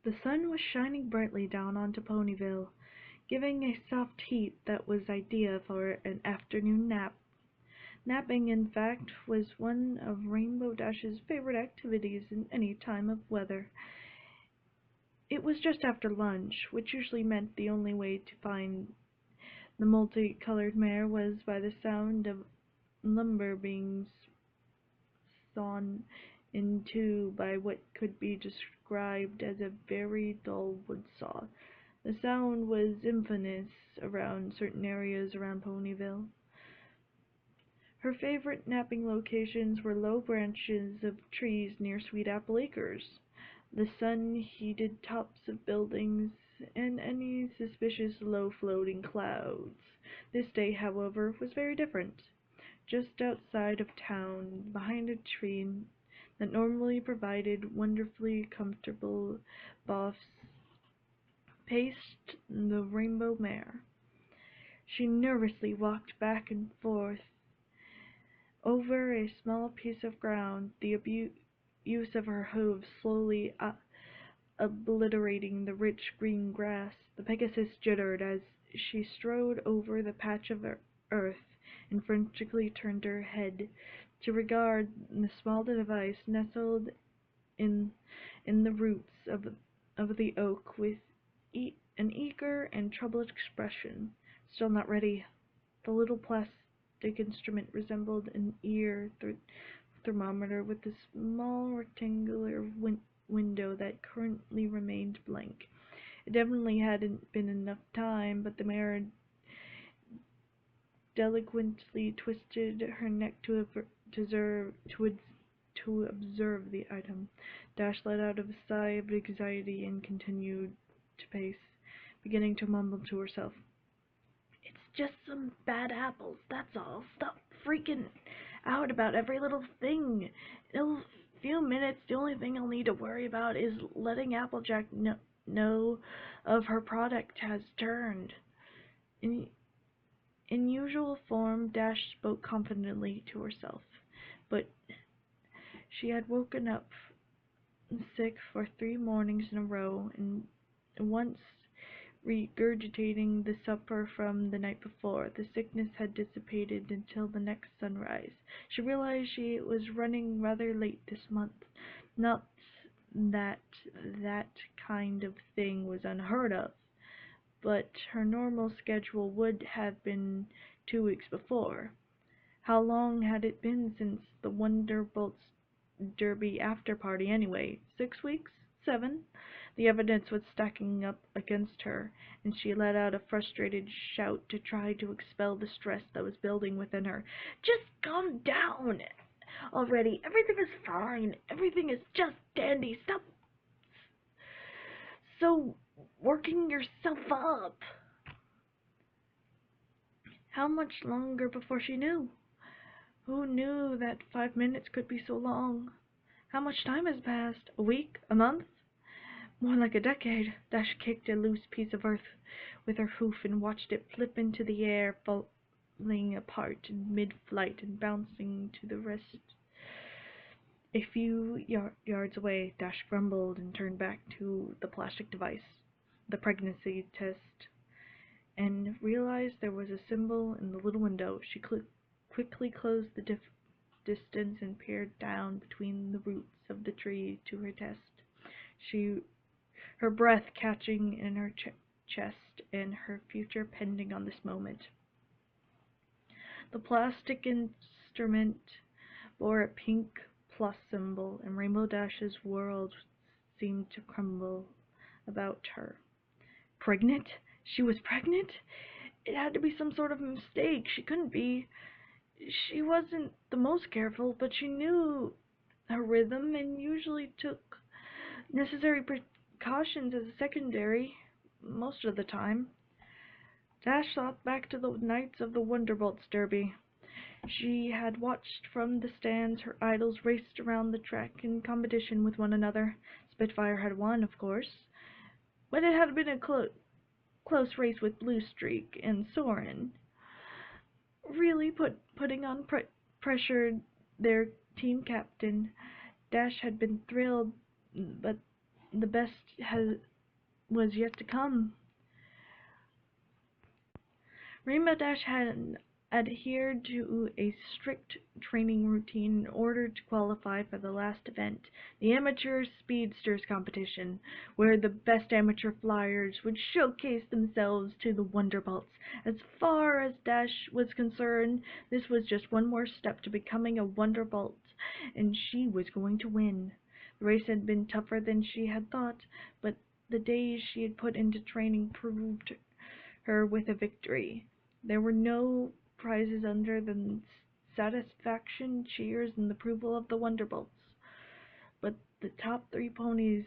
The sun was shining brightly down onto Ponyville, giving a soft heat that was ideal for an afternoon nap. Napping, in fact, was one of Rainbow Dash's favorite activities in any time of weather. It was just after lunch, which usually meant the only way to find the multicolored mare was by the sound of lumber being sawn in two by what could be described as a very dull wood saw. The sound was infamous around certain areas around Ponyville. Her favorite napping locations were low branches of trees near Sweet Apple Acres, the sun-heated tops of buildings, and any suspicious low-floating clouds. This day, however, was very different. Just outside of town, behind a tree that normally provided wonderfully comfortable boughs, paced the rainbow mare. She nervously walked back and forth over a small piece of ground, the use of her hooves slowly obliterating the rich green grass. The Pegasus jittered as she strode over the patch of earth and frantically turned her head to regard the small device nestled in the roots of the oak with an eager and troubled expression. Still not ready. The little plastic instrument resembled an ear thermometer with a small rectangular window that currently remained blank. It definitely hadn't been enough time, but the mare delicately twisted her neck to observe the item. Dash let out a sigh of anxiety and continued to pace, beginning to mumble to herself. "It's just some bad apples, that's all. Stop freaking out about every little thing. In a few minutes, the only thing I'll need to worry about is letting Applejack know of her product has turned." In usual form, Dash spoke confidently to herself, but she had woken up sick for 3 mornings in a row, and once regurgitating the supper from the night before, the sickness had dissipated until the next sunrise. She realized she was running rather late this month. Not that that kind of thing was unheard of, but her normal schedule would have been 2 weeks before. How long had it been since the Wonderbolts Derby after-party anyway? 6 weeks? 7? The evidence was stacking up against her, and she let out a frustrated shout to try to expel the stress that was building within her. "Just calm down already. Everything is fine. Everything is just dandy. Stop so working yourself up." How much longer before she knew? Who knew that 5 minutes could be so long? How much time has passed? A week? A month? More like a decade. Dash kicked a loose piece of earth with her hoof and watched it flip into the air, falling apart in mid-flight and bouncing to the rest. A few yards away, Dash grumbled and turned back to the plastic device, the pregnancy test, and realized there was a symbol in the little window. She quickly closed the distance and peered down between the roots of the tree to her test. Her breath catching in her chest and her future pending on this moment. The plastic instrument bore a pink plus symbol, and Rainbow Dash's world seemed to crumble about her. Pregnant? She was pregnant? It had to be some sort of mistake. She couldn't be. She wasn't the most careful, but she knew her rhythm and usually took necessary precautions as a secondary most of the time. Dash thought back to the nights of the Wonderbolts Derby. She had watched from the stands her idols raced around the track in competition with one another. Spitfire had won, of course, but it had been a close race with Bluestreak and Soren, really putting on pressure their team captain. Dash had been thrilled, but the best was yet to come. Rainbow Dash had adhered to a strict training routine in order to qualify for the last event, the Amateur Speedsters competition, where the best amateur flyers would showcase themselves to the Wonderbolts. As far as Dash was concerned, this was just one more step to becoming a Wonderbolt, and she was going to win. The race had been tougher than she had thought, but the days she had put into training proved her with a victory. There were no prizes other than satisfaction, cheers, and the approval of the Wonderbolts. But the top 3 ponies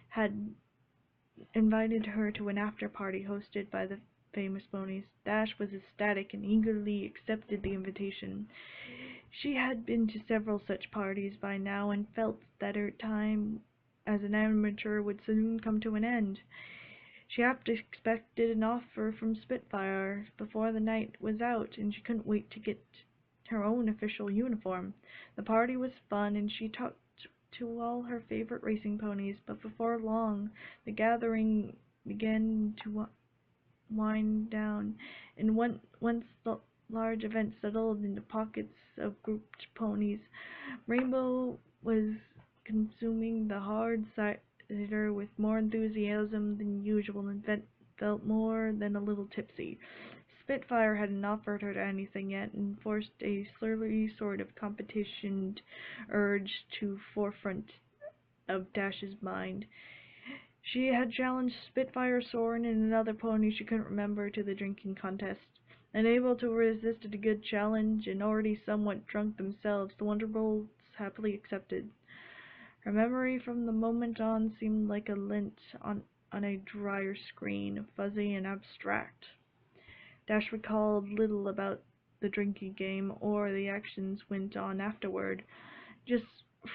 had invited her to an after-party hosted by the famous ponies. Dash was ecstatic and eagerly accepted the invitation. She had been to several such parties by now and felt that her time as an amateur would soon come to an end. She half expected an offer from Spitfire before the night was out, and she couldn't wait to get her own official uniform. The party was fun, and she talked to all her favorite racing ponies, but before long the gathering began to wind down, and once the large event settled into pockets of grouped ponies, Rainbow was consuming the hard cider with more enthusiasm than usual and felt more than a little tipsy. Spitfire hadn't offered her anything yet and forced a slurry sort of competition urge to forefront of Dash's mind. She had challenged Spitfire, Soren, and another pony she couldn't remember to the drinking contest. Unable to resist a good challenge and already somewhat drunk themselves, the Wonderbolts happily accepted. Her memory from the moment on seemed like a lint on a drier screen, fuzzy and abstract. Dash recalled little about the drinking game or the actions went on afterward, just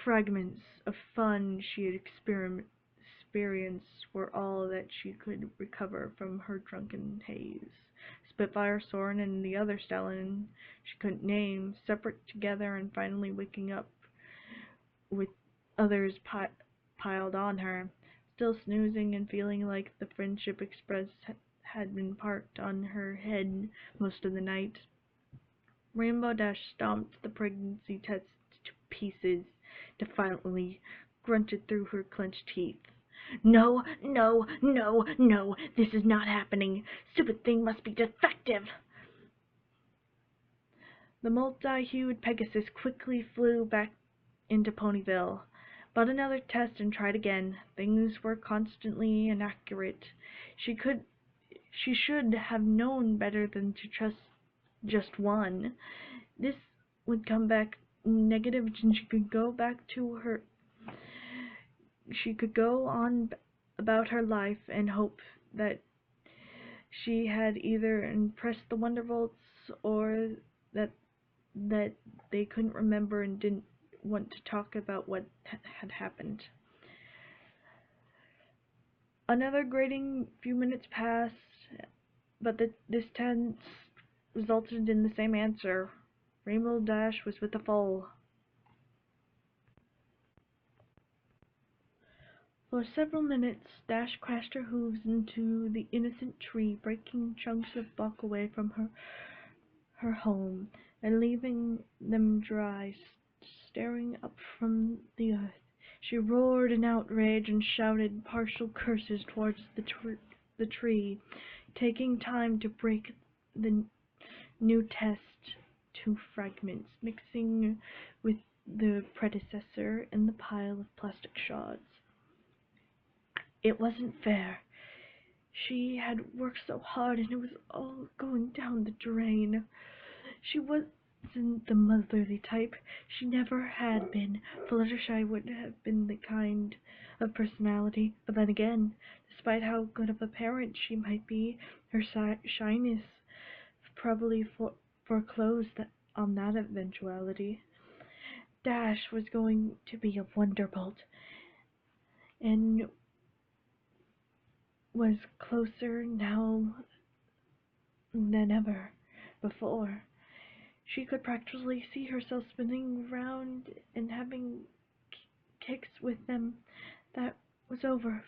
fragments of fun she had experienced were all that she could recover from her drunken haze. Spitfire, Soren, and the other stallion she couldn't name, separate together and finally waking up with others piled on her, still snoozing and feeling like the Friendship Express had been parked on her head most of the night. Rainbow Dash stomped the pregnancy test to pieces, defiantly grunted through her clenched teeth. No, no, no, no, this is not happening. Stupid thing must be defective. The multi-hued Pegasus quickly flew back into Ponyville. But another test and tried again. Things were constantly inaccurate. She should have known better than to trust just one. This would come back negative and she could go on about her life and hope that she had either impressed the Wonderbolts or that they couldn't remember and didn't want to talk about what had happened. Another grating few minutes passed, but this tense resulted in the same answer. Rainbow Dash was with the foal. For several minutes, Dash crashed her hooves into the innocent tree, breaking chunks of bark away from her home, and leaving them dry, staring up from the earth. She roared in outrage and shouted partial curses towards the tree, taking time to break the new test to fragments, mixing with the predecessor in the pile of plastic shards. It wasn't fair. She had worked so hard and it was all going down the drain. She wasn't the motherly type. She never had been. Fluttershy would have been the kind of personality. But then again, despite how good of a parent she might be, her shyness probably foreclosed on that eventuality. Dash was going to be a Wonderbolt, and was closer now than ever before. She could practically see herself spinning round and having kicks with them that was over,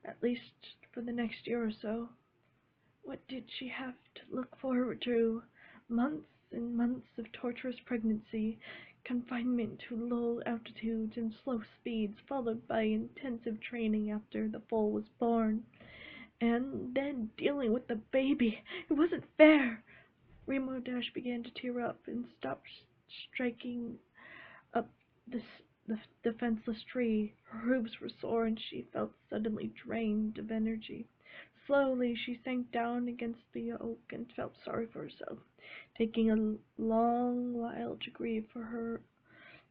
at least for the next year or so. What did she have to look forward to? Months and months of torturous pregnancy, confinement to low altitudes and slow speeds, followed by intensive training after the foal was born. And then dealing with the baby. It wasn't fair. Rainbow Dash began to tear up and stopped striking up the, the defenseless tree. Her hooves were sore and she felt suddenly drained of energy. Slowly she sank down against the oak and felt sorry for herself, taking a long while to grieve for her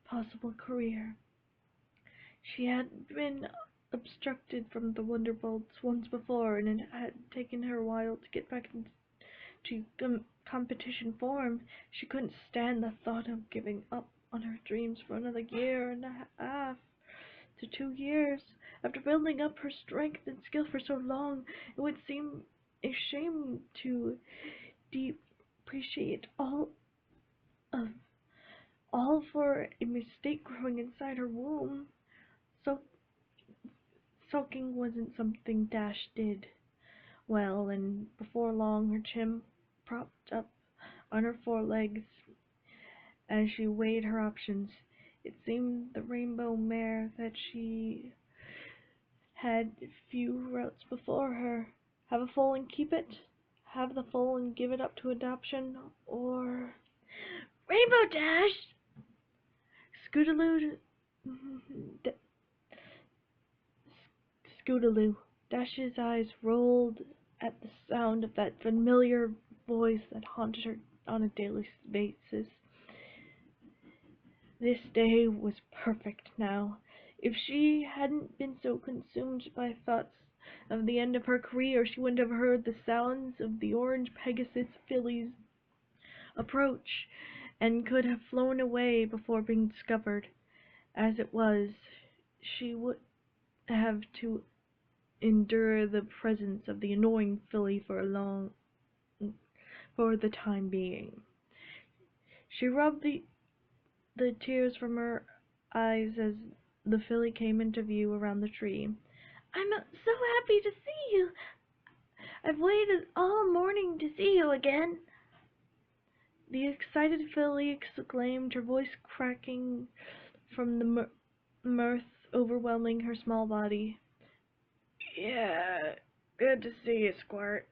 possible career. She had been obstructed from the Wonderbolts once before, and it had taken her a while to get back into competition form. She couldn't stand the thought of giving up on her dreams for another year and a half to 2 years. After building up her strength and skill for so long, it would seem a shame to depreciate of all for a mistake growing inside her womb. So sulking wasn't something Dash did well, and before long her chin propped up on her forelegs as she weighed her options. It seemed the rainbow mare that she had few routes before her. Have a foal and keep it, have the foal and give it up to adoption, or Rainbow Dash! Scootaloo, Scootaloo. Dash's eyes rolled at the sound of that familiar voice that haunted her on a daily basis. This day was perfect now. If she hadn't been so consumed by thoughts of the end of her career, she wouldn't have heard the sounds of the orange Pegasus filly's approach, and could have flown away before being discovered. As it was, she would have to endure the presence of the annoying filly for the time being. She rubbed the tears from her eyes as the filly came into view around the tree. I'm so happy to see you. I've waited all morning to see you again. The excited filly exclaimed, her voice cracking from the mirth overwhelming her small body. Yeah, good to see you, Squirt.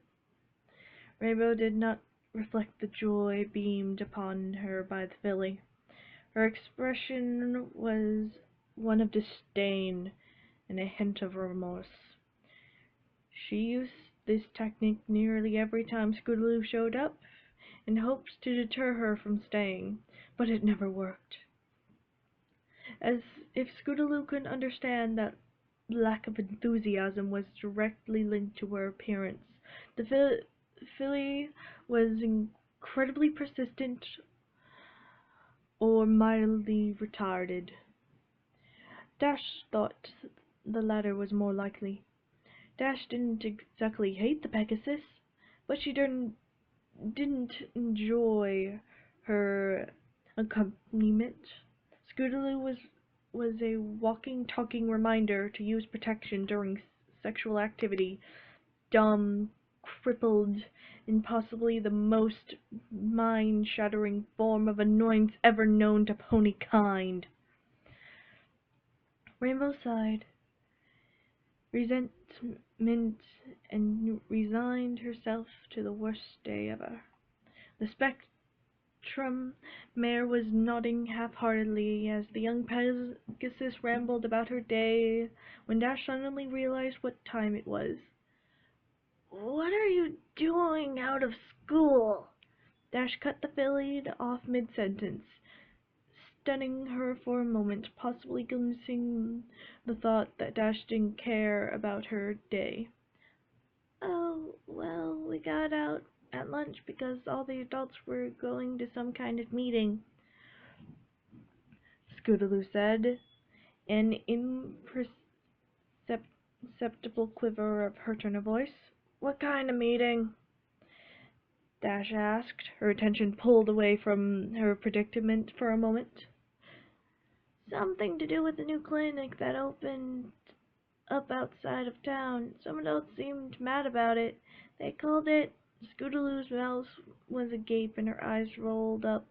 Rainbow did not reflect the joy beamed upon her by the filly. Her expression was one of disdain and a hint of remorse. She used this technique nearly every time Scootaloo showed up, in hopes to deter her from staying, but it never worked. As if Scootaloo couldn't understand that lack of enthusiasm was directly linked to her appearance. The filly was incredibly persistent or mildly retarded. Dash thought the latter was more likely. Dash didn't exactly hate the Pegasus, but she didn't enjoy her accompaniment. Scootaloo was a walking, talking reminder to use protection during sexual activity. Dumb, crippled, and possibly the most mind-shattering form of annoyance ever known to pony kind. Rainbow sighed resentment and resigned herself to the worst day ever. The Spectrum mare was nodding half-heartedly as the young Pegasus rambled about her day, when Dash suddenly realized what time it was. What are you doing out of school? Dash cut the filly off mid-sentence, stunning her for a moment, possibly glimpsing the thought that Dash didn't care about her day. Oh, well, we got out at lunch because all the adults were going to some kind of meeting, Scootaloo said, an imperceptible quiver of hurt in her voice. What kind of meeting? Dash asked, her attention pulled away from her predicament for a moment. Something to do with the new clinic that opened up outside of town. Some adults seemed mad about it. They called it. Scootaloo's mouth was agape and her eyes rolled up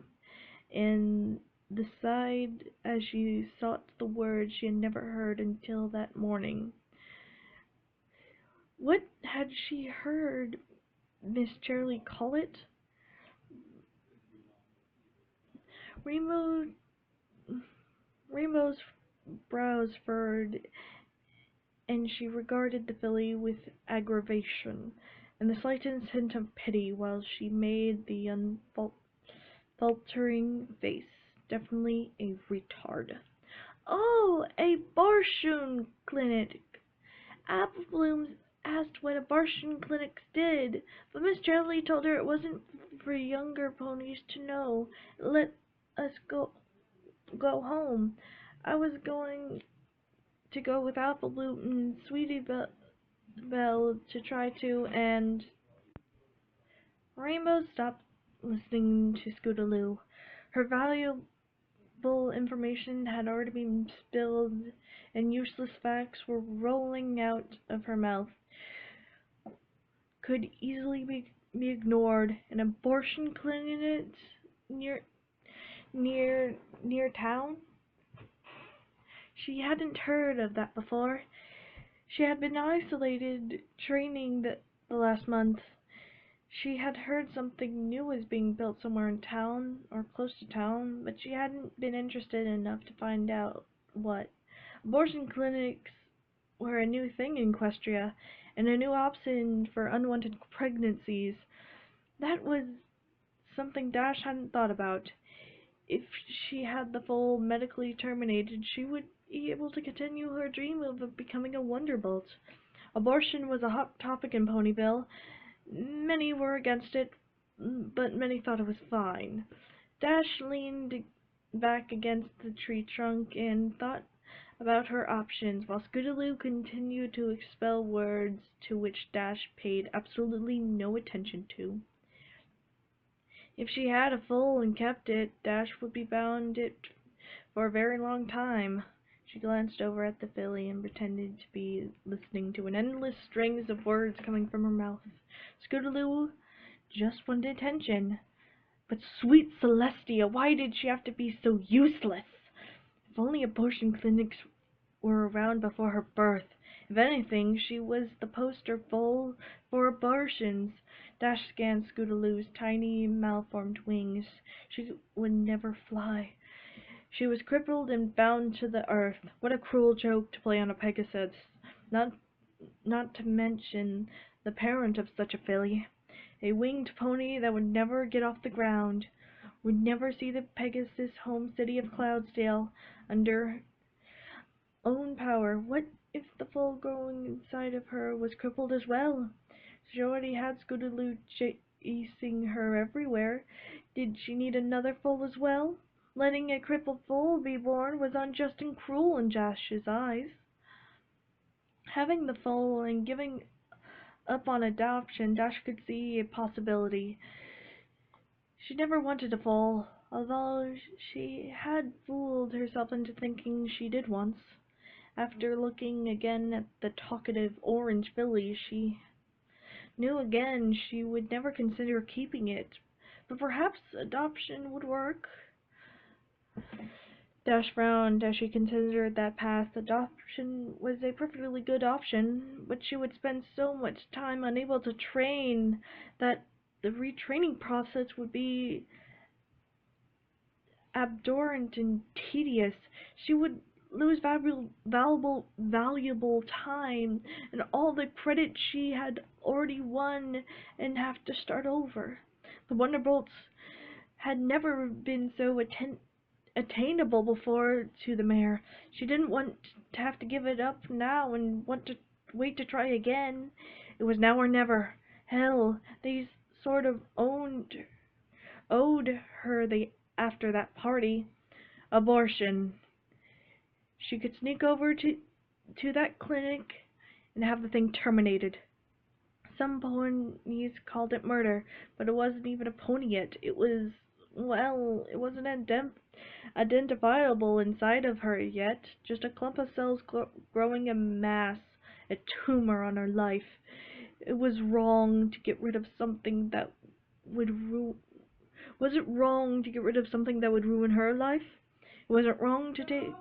in the side as she sought the words she had never heard until that morning. What had she heard Miss Charlie call it? Rainbow, Rainbow's brows furrowed, and she regarded the filly with aggravation and the slightest hint of pity while she made the unfaltering face. Definitely a retard. Oh, a Barshun clinic. Apple Blooms asked what abortion clinics did, but Miss Charlie told her it wasn't for younger ponies to know. Let us go home. I was going to go with Apple Bloom and Sweetie Belle to try to, and Rainbow stopped listening to Scootaloo. Her valuable information had already been spilled, and useless facts were rolling out of her mouth. Could easily be ignored. An abortion clinic near near town? She hadn't heard of that before. She had been isolated training the last month. She had heard something new was being built somewhere in town or close to town, but she hadn't been interested enough to find out what. Abortion clinics were a new thing in Equestria, and a new option for unwanted pregnancies. That was something Dash hadn't thought about. If she had the foal medically terminated, she would be able to continue her dream of becoming a Wonderbolt. Abortion was a hot topic in Ponyville. Many were against it, but many thought it was fine. Dash leaned back against the tree trunk and thought about her options, while Scootaloo continued to expel words to which Dash paid absolutely no attention to. If she had a foal and kept it, Dash would be bound it for a very long time. She glanced over at the filly and pretended to be listening to an endless strings of words coming from her mouth. Scootaloo just wanted attention. But sweet Celestia, why did she have to be so useless? If only abortion clinics were around before her birth. If anything, she was the poster foal for abortions. Dash scanned Scootaloo's tiny, malformed wings. She would never fly. She was crippled and bound to the earth. What a cruel joke to play on a Pegasus. Not to mention the parent of such a filly. A winged pony that would never get off the ground. Would never see the Pegasus home city of Cloudsdale under own power. What if the foal growing inside of her was crippled as well? She already had Scootaloo chasing her everywhere. Did she need another foal as well? Letting a crippled foal be born was unjust and cruel in Dash's eyes. Having the foal and giving up on adoption, Dash could see a possibility. She never wanted a foal, although she had fooled herself into thinking she did once. After looking again at the talkative orange filly, she knew again she would never consider keeping it, but perhaps adoption would work. Dash frowned as she considered that path. Adoption was a perfectly good option, but she would spend so much time unable to train that the retraining process would be abhorrent and tedious. She would lose valuable time and all the credit she had already won and have to start over. The Wonderbolts had never been so attainable before to the mare. She didn't want to have to give it up now and want to wait to try again. It was now or never. Hell, they sort of owed her after that party. Abortion. She could sneak over to that clinic and have the thing terminated. Some ponies called it murder, but it wasn't even a pony yet. It was Well, it wasn't identifiable inside of her yet, just a clump of cells growing a mass, a tumor on her life. It was wrong to get rid of something that would Was it wrong to get rid of something that would ruin her life? Was it wrong to take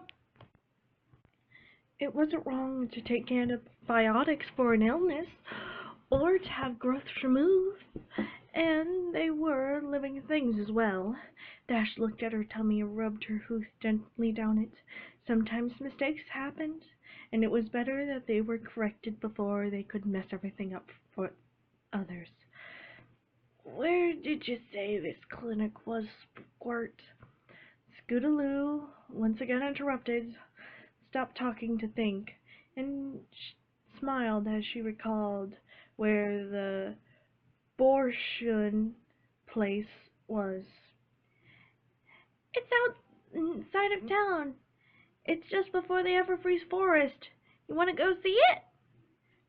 It wasn't wrong to take antibiotics for an illness, or to have growth removed. And they were living things as well. Dash looked at her tummy and rubbed her hoof gently down it. Sometimes mistakes happened, and it was better that they were corrected before they could mess everything up for others. Where did you say this clinic was, Squirt? Scootaloo once again interrupted, stopped talking to think, and smiled as she recalled where the abortion place was. It's outside of town. It's just before the Everfreeze Forest. You want to go see it?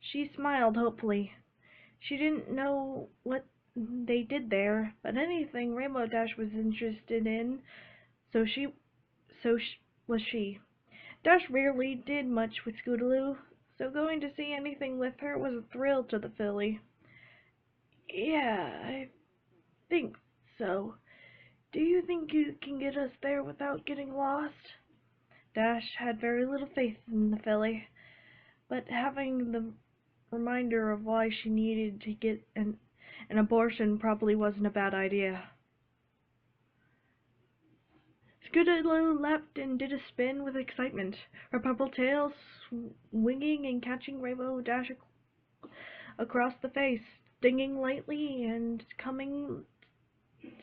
She smiled hopefully. She didn't know what they did there, but anything Rainbow Dash was interested in, so she was she. Dash rarely did much with Scootaloo, so going to see anything with her was a thrill to the filly. Yeah, I think so. Do you think you can get us there without getting lost? Dash had very little faith in the filly, but having the reminder of why she needed to get an abortion probably wasn't a bad idea. Scootaloo leapt and did a spin with excitement, her purple tail swinging and catching Rainbow Dash across the face, stinging lightly and coming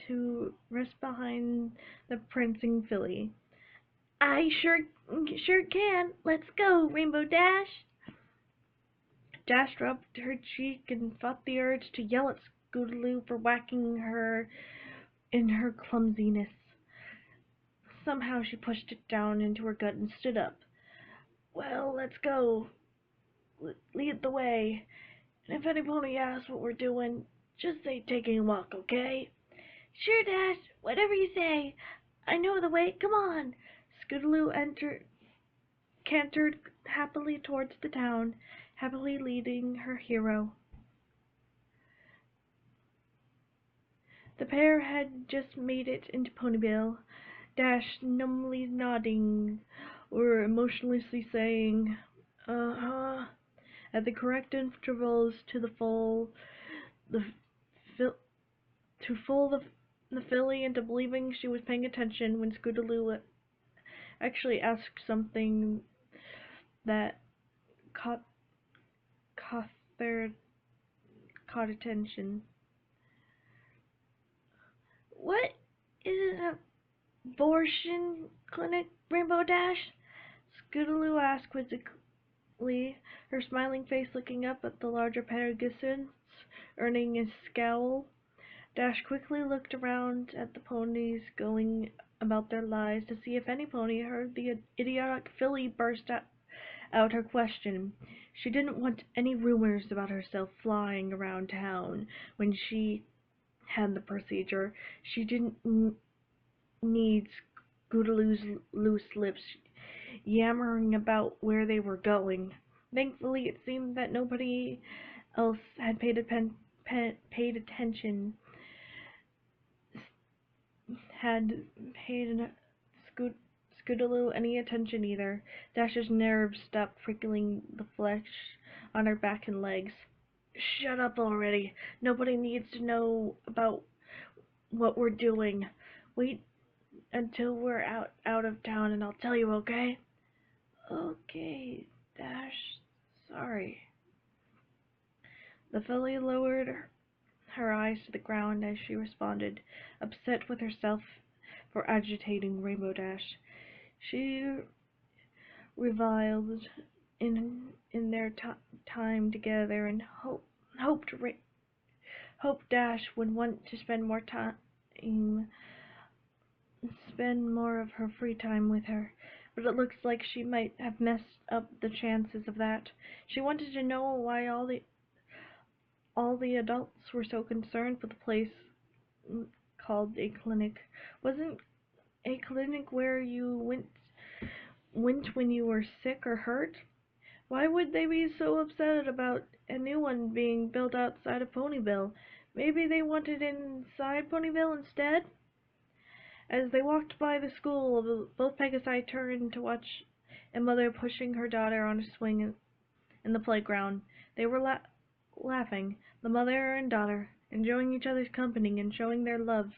to rest behind the prancing filly. I sure can. Let's go, Rainbow Dash. Dash rubbed her cheek and fought the urge to yell at Scootaloo for whacking her in her clumsiness. Somehow she pushed it down into her gut and stood up. Well, let's go. Lead the way. And if any pony asks what we're doing, just say taking a walk, okay? Sure, Dash. Whatever you say. I know the way. Come on. Scootaloo cantered happily towards the town, happily leading her hero. The pair had just made it into Ponyville, Dash numbly nodding or emotionlessly saying, uh-huh, at the correct intervals to the fool the filly into believing she was paying attention when Scootaloo actually asked something that caught caught their caught attention. What is an abortion clinic, Rainbow Dash? Scootaloo asked quizzically, her smiling face looking up at the larger paragissants, earning a scowl. Dash quickly looked around at the ponies going about their lives to see if any pony heard the idiotic filly burst out her question. She didn't want any rumors about herself flying around town when she had the procedure. She didn't need Scootaloo's loose lips yammering about where they were going. Thankfully, it seemed that nobody else had paid attention, had paid Scootaloo any attention either. Dash's nerves stopped prickling the flesh on her back and legs. Shut up already. Nobody needs to know about what we're doing. Wait until we're out of town and I'll tell you, okay? Okay, Dash. Sorry. The filly lowered her eyes to the ground as she responded, upset with herself for agitating Rainbow Dash. She reviled in their time together and hoped Dash would want to spend more of her free time with her, but it looks like she might have messed up the chances of that. She wanted to know why all the adults were so concerned with the place called a clinic. Wasn't a clinic where you went when you were sick or hurt? Why would they be so upset about a new one being built outside of Ponyville? Maybe they wanted inside Ponyville instead? As they walked by the school, both Pegasi turned to watch a mother pushing her daughter on a swing in the playground. They were laughing, the mother and daughter, enjoying each other's company and showing their love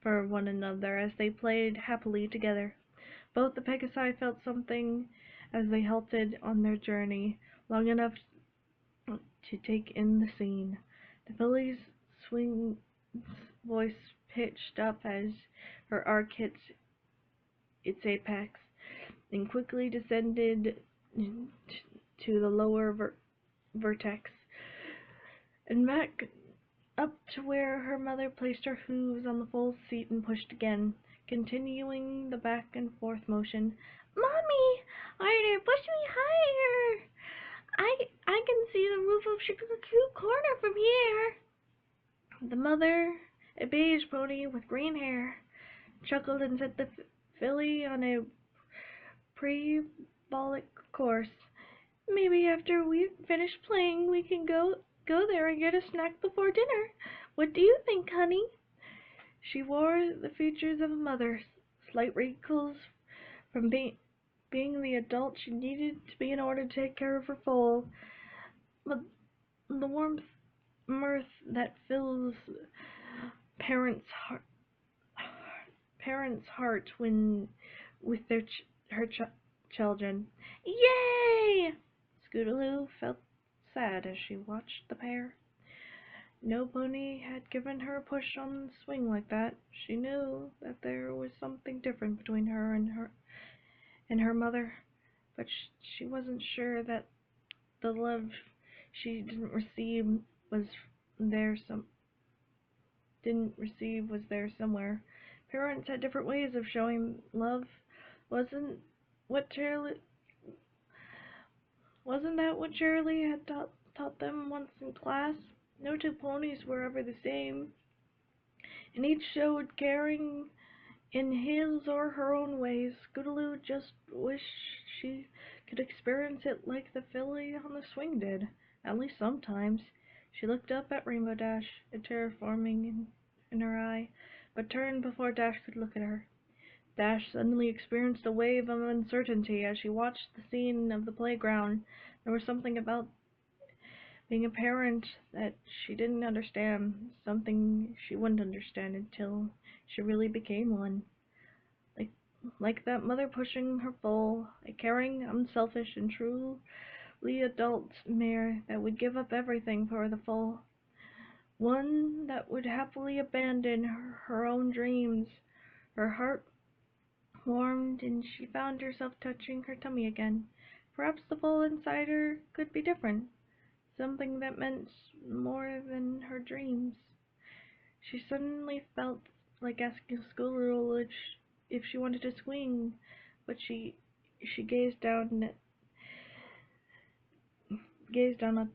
for one another as they played happily together. Both the Pegasi felt something as they halted on their journey, long enough to take in the scene. The filly's swing voice pitched up as her arc hit its apex, and quickly descended to the lower vertex, and back up to where her mother placed her hooves on the full seat and pushed again, continuing the back and forth motion. "Mommy! Harder! Push me higher! I can see the roof of Scootaloo Corner from here!" The mother, a beige pony with green hair, chuckled and set the filly on a parabolic course. "Maybe after we finish playing we can go there and get a snack before dinner. What do you think, honey?" She wore the features of a mother, slight wrinkles from being the adult she needed to be in order to take care of her foal, but the mirth that fills parents' heart when with her children. "Yay!" Scootaloo felt sad as she watched the pair. No pony had given her a push on the swing like that. She knew that there was something different between her and her mother, but she wasn't sure that the love she was there somewhere. Parents had different ways of showing love. Wasn't what Charlie wasn't that what Charlie had taught them once in class? No two ponies were ever the same, and each showed caring in his or her own ways. Scootaloo just wished she could experience it like the filly on the swing did, at least sometimes. She looked up at Rainbow Dash, a terror forming in her eye, but turned before Dash could look at her. Dash suddenly experienced a wave of uncertainty as she watched the scene of the playground. There was something about being a parent that she didn't understand, something she wouldn't understand until she really became one. Like that mother pushing her foal, a caring, unselfish, and truly adult mare that would give up everything for the foal. One that would happily abandon her own dreams. Her heart warmed and she found herself touching her tummy again. Perhaps the foal inside her could be different. Something that meant more than her dreams. She suddenly felt like asking Scootaloo if she wanted to swing, but she gazed down at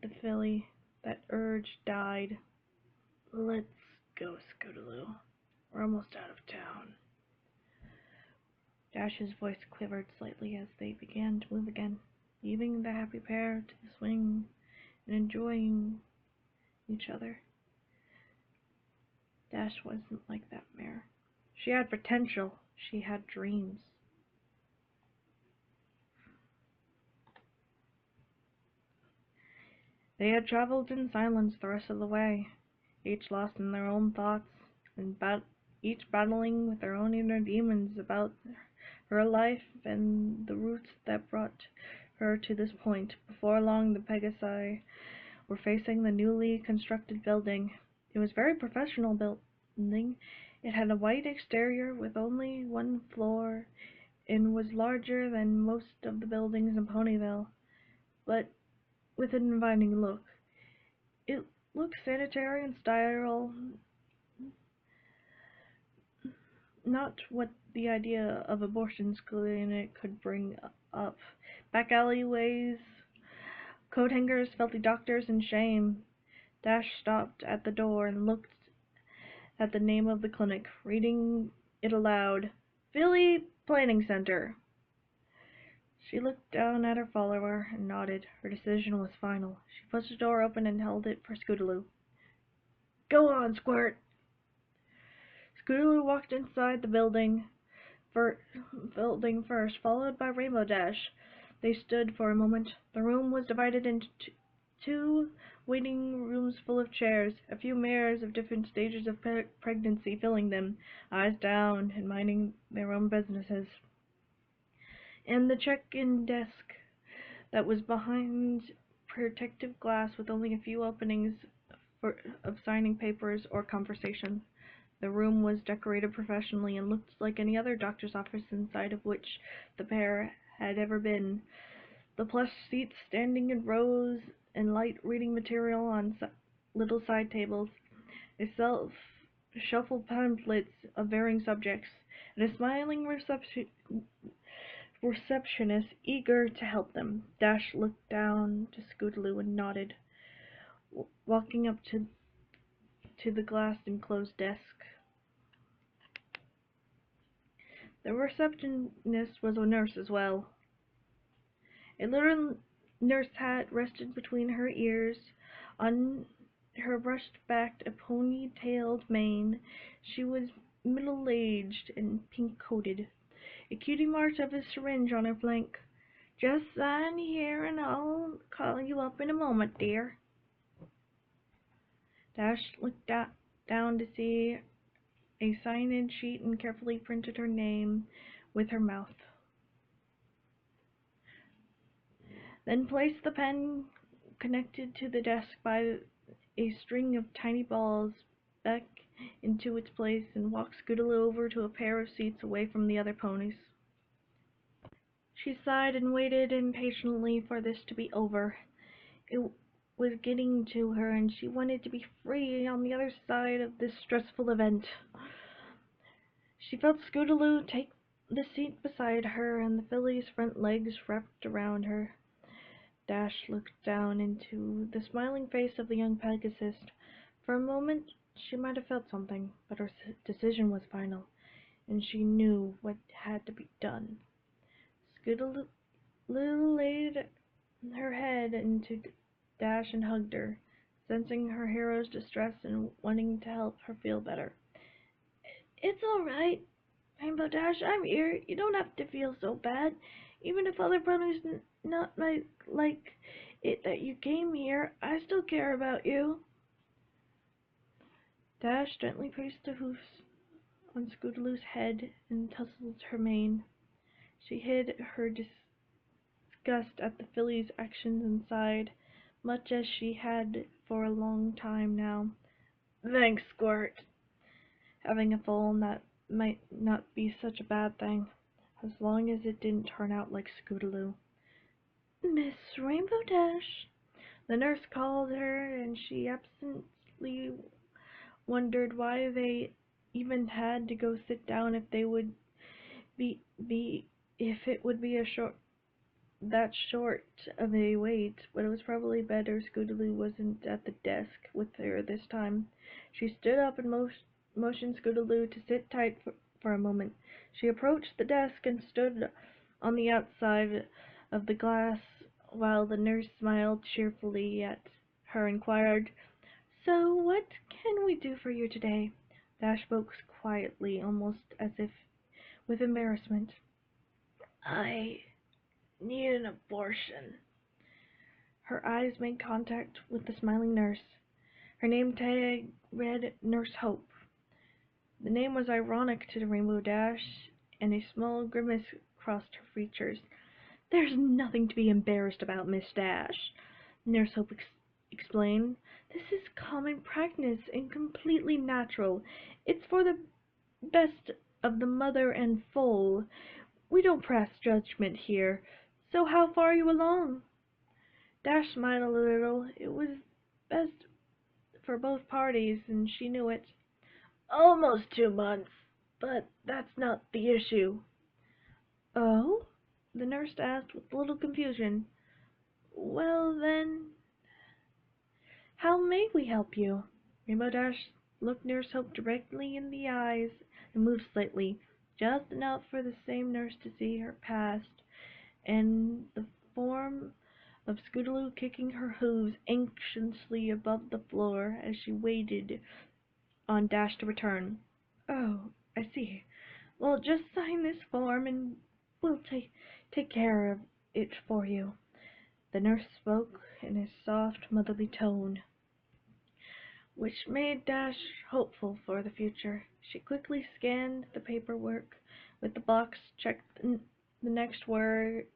the filly. That urge died. "Let's go, Scootaloo. We're almost out of town." Dash's voice quivered slightly as they began to move again, leaving the happy pair to the swing and enjoying each other. Dash wasn't like that mare. She had potential. She had dreams. They had traveled in silence the rest of the way, each lost in their own thoughts, and each battling with their own inner demons about her life and the roots that brought her to this point. Before long, the Pegasi were facing the newly constructed building. It was a very professional building. It had a white exterior with only one floor and was larger than most of the buildings in Ponyville, but with an inviting look. It looked sanitary and style, not what the idea of abortion clinic could bring up. Back alleyways, coat hangers, filthy doctors, and shame. Dash stopped at the door and looked at the name of the clinic, reading it aloud. Philly Planning Center. She looked down at her follower and nodded. Her decision was final. She pushed the door open and held it for Scootaloo. Go on, Squirt! Scootaloo walked inside the building first, followed by Rainbow Dash. They stood for a moment. The room was divided into two waiting rooms full of chairs, a few mirrors of different stages of pregnancy filling them, eyes down and minding their own businesses. And the check-in desk that was behind protective glass with only a few openings of signing papers or conversation. The room was decorated professionally and looked like any other doctor's office inside of which the pair had ever been. The plush seats standing in rows and light reading material on little side tables, a shelf of pamphlets of varying subjects, and a smiling receptionist eager to help them. Dash looked down to Scootaloo and nodded, walking up to the glass-enclosed desk. The receptionist was a nurse as well. A little nurse hat rested between her ears. On her brushed-backed, a pony-tailed mane, she was middle-aged and pink-coated, a cutie mark of a syringe on her flank. Just sign here and I'll call you up in a moment, dear. Dash looked down to see a sign-in sheet and carefully printed her name with her mouth. Then placed the pen connected to the desk by a string of tiny balls back into its place and walked Scootaloo over to a pair of seats away from the other ponies. She sighed and waited impatiently for this to be over. It was getting to her, and she wanted to be free on the other side of this stressful event. She felt Scootaloo take the seat beside her, and the filly's front legs wrapped around her. Dash looked down into the smiling face of the young Pegasus. For a moment she might have felt something, but her decision was final, and she knew what had to be done. Scootaloo laid her head into Dash and hugged her, sensing her hero's distress and wanting to help her feel better. It's all right, Rainbow Dash. I'm here. You don't have to feel so bad. Even if other brothers not like it that you came here, I still care about you. Dash gently placed the hoofs on Scootaloo's head and tousled her mane. She hid her disgust at the filly's actions and sighed, much as she had for a long time now. Thanks, Squirt. Having a foal that might not be such a bad thing, as long as it didn't turn out like Scootaloo. Miss Rainbow Dash, the nurse called her, and she absently wondered why they even had to go sit down if they would if it would be that short of a wait, but it was probably better Scootaloo wasn't at the desk with her this time. She stood up and motioned Scootaloo to sit tight for a moment. She approached the desk and stood on the outside of the glass while the nurse smiled cheerfully at her and inquired, So what can we do for you today? Dash spoke quietly, almost as if with embarrassment. I need an abortion. Her eyes made contact with the smiling nurse. Her name tag read Nurse Hope. The name was ironic to the Rainbow Dash, and a small grimace crossed her features. There's nothing to be embarrassed about, Miss Dash, Nurse Hope explained. This is common practice and completely natural. It's for the best of the mother and foal. We don't pass judgment here. So how far are you along? Dash smiled a little. It was best for both parties, and she knew it. Almost 2 months, but that's not the issue. Oh? The nurse asked with a little confusion. Well then, how may we help you? Rainbow Dash looked Nurse Hope directly in the eyes and moved slightly, just enough for the same nurse to see her past, and the form of Scootaloo kicking her hooves anxiously above the floor as she waited on Dash to return. "Oh, I see. Well, just sign this form and we'll take care of it for you." The nurse spoke in a soft, motherly tone, which made Dash hopeful for the future. She quickly scanned the paperwork with the box, checked the next words,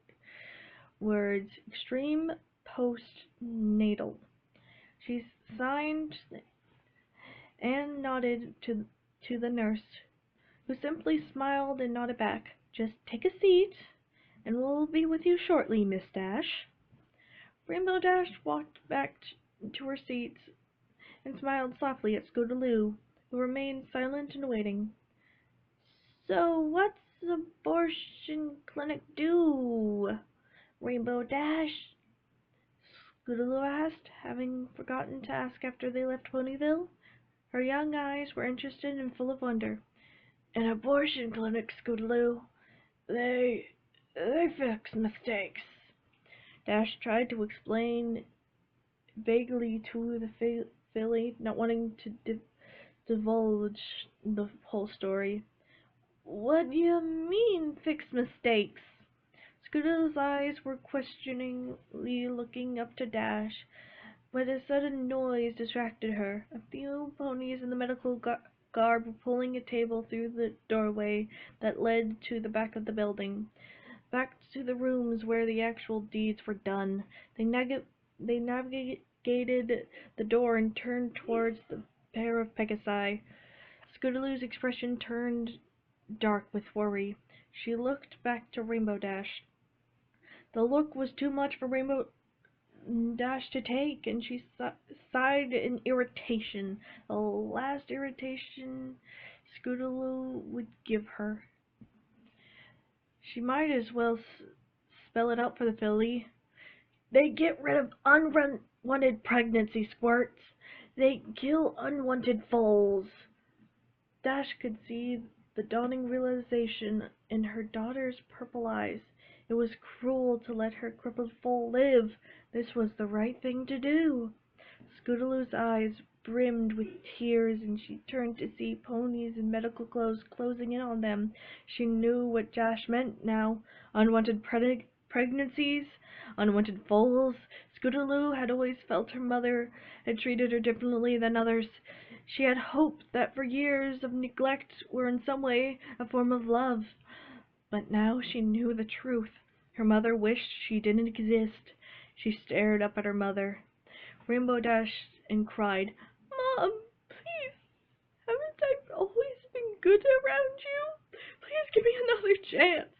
extreme postnatal. She signed and nodded to the nurse, who simply smiled and nodded back. "Just take a seat, and we'll be with you shortly, Miss Dash." Rainbow Dash walked back to her seat and smiled softly at Scootaloo, who remained silent and waiting. "So what's abortion clinic do, Rainbow Dash?" Scootaloo asked, having forgotten to ask after they left Ponyville. Her young eyes were interested and full of wonder. "An abortion clinic, Scootaloo. They fix mistakes." Dash tried to explain vaguely to the filly, not wanting to divulge the whole story. "What d'you mean, fix mistakes?" Scootaloo's eyes were questioningly looking up to Dash, but a sudden noise distracted her. A few ponies in the medical garb were pulling a table through the doorway that led to the back of the building, back to the rooms where the actual deeds were done. They navigated the door and turned towards the pair of Pegasi. Scootaloo's expression turned dark with worry. She looked back to Rainbow Dash. The look was too much for Rainbow Dash to take, and she sighed in irritation, the last irritation Scootaloo would give her. She might as well spell it out for the filly. "They get rid of unwanted pregnancy squirts. They kill unwanted foals." Dash could see the dawning realization in her daughter's purple eyes. It was cruel to let her crippled foal live. This was the right thing to do. Scootaloo's eyes brimmed with tears, and she turned to see ponies in medical clothes closing in on them. She knew what Dash meant now. Unwanted pregnancies, unwanted foals. Scootaloo had always felt her mother had treated her differently than others. She had hoped that for years of neglect were in some way a form of love. But now she knew the truth. Her mother wished she didn't exist. She stared up at her mother. Rainbow Dash and cried, "Mom, please, haven't I always been good around you? Please give me another chance."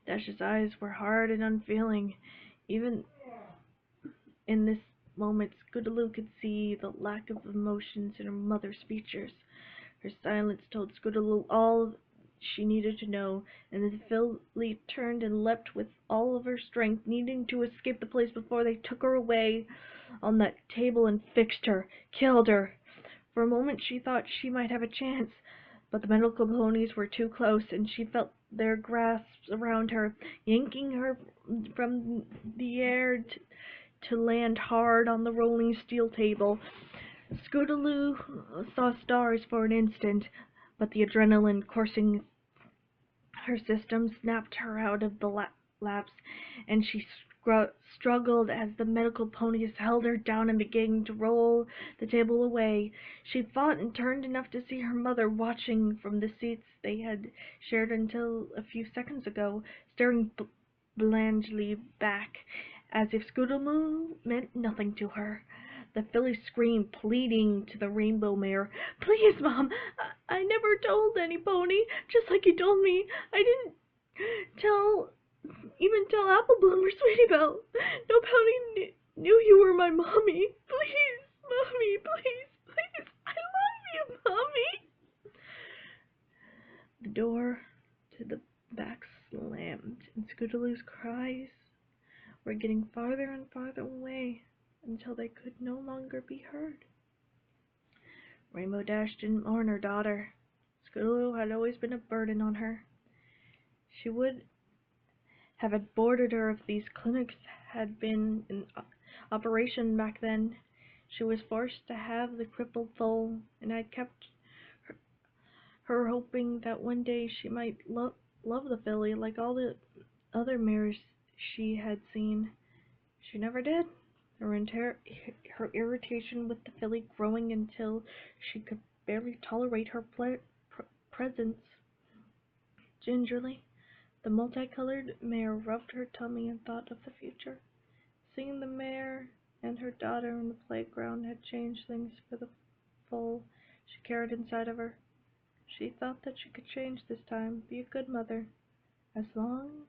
Dash's eyes were hard and unfeeling. Even in this moment, Scootaloo could see the lack of emotions in her mother's features. Her silence told Scootaloo all she needed to know, and the filly turned and leapt with all of her strength, needing to escape the place before they took her away on that table and fixed her, killed her. For a moment she thought she might have a chance, but the medical ponies were too close, and she felt their grasps around her, yanking her from the air to land hard on the rolling steel table. Scootaloo saw stars for an instant, but the adrenaline coursing her system snapped her out of the laps, and she struggled as the medical ponies held her down and began to roll the table away. She fought and turned enough to see her mother watching from the seats they had shared until a few seconds ago, staring blandly back, as if Scootaloo meant nothing to her. The filly screamed, pleading to the rainbow mare, "Please, Mom, I never told any pony, just like you told me. I didn't even tell Apple Bloom or Sweetie Belle. No pony knew you were my mommy. Please, Mommy, please, please, I love you, Mommy." The door to the back slammed, and Scootaloo's cries were getting farther and farther away until they could no longer be heard. Rainbow Dash didn't mourn her daughter. Scootaloo had always been a burden on her. She would have aborted her if these clinics had been in operation back then. She was forced to have the crippled foal, and I'd kept her hoping that one day she might love the filly like all the other mares she had seen. She never did, her irritation with the filly growing until she could barely tolerate her presence. Gingerly, the multicolored mare rubbed her tummy and thought of the future. Seeing the mare and her daughter in the playground had changed things for the foal she carried inside of her. She thought that she could change this time, be a good mother, as long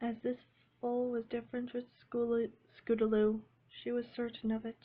as this foal was different with Scootaloo. She was certain of it.